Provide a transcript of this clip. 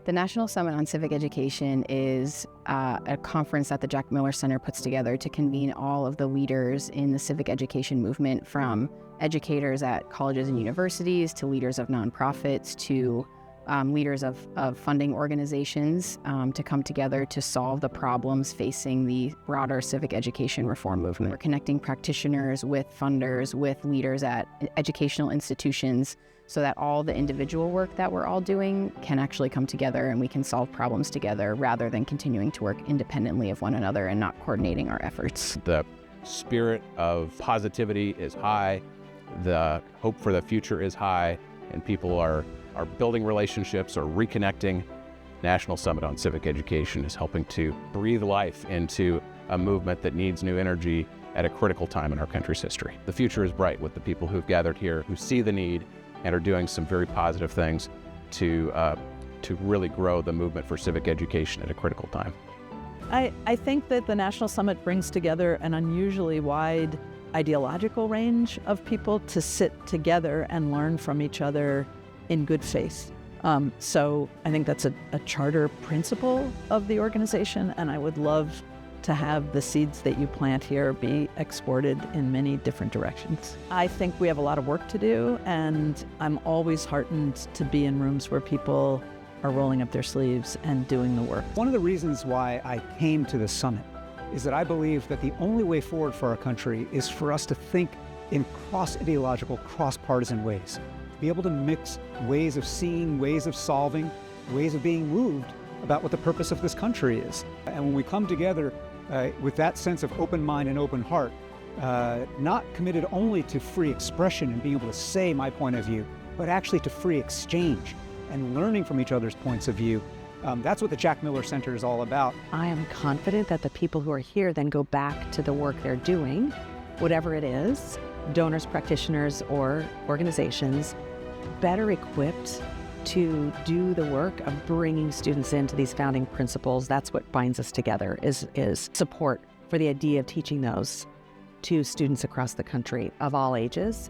The National Summit on Civic Education is a conference that the Jack Miller Center puts together to convene all of the leaders in the civic education movement, from educators at colleges and universities to leaders of nonprofits to leaders of funding organizations to come together to solve the problems facing the broader civic education reform movement. We're connecting practitioners with funders, with leaders at educational institutions, so that all the individual work that we're all doing can actually come together and we can solve problems together rather than continuing to work independently of one another and not coordinating our efforts. The spirit of positivity is high, the hope for the future is high, and people are building relationships or reconnecting. National Summit on Civic Education is helping to breathe life into a movement that needs new energy at a critical time in our country's history. The future is bright with the people who've gathered here, who see the need and are doing some very positive things to really grow the movement for civic education at a critical time. I think that the National Summit brings together an unusually wide ideological range of people to sit together and learn from each other in good faith. So I think that's a charter principle of the organization, and I would love to have the seeds that you plant here be exported in many different directions. I think we have a lot of work to do, and I'm always heartened to be in rooms where people are rolling up their sleeves and doing the work. One of the reasons why I came to the summit is that I believe that the only way forward for our country is for us to think in cross-ideological, cross-partisan ways. Be able to mix ways of seeing, ways of solving, ways of being moved about what the purpose of this country is. And when we come together with that sense of open mind and open heart, not committed only to free expression and being able to say my point of view, but actually to free exchange and learning from each other's points of view, that's what the Jack Miller Center is all about. I am confident that the people who are here then go back to the work they're doing, whatever it is, donors, practitioners, or organizations, better equipped to do the work of bringing students into these founding principles. That's what binds us together, is support for the idea of teaching those to students across the country of all ages.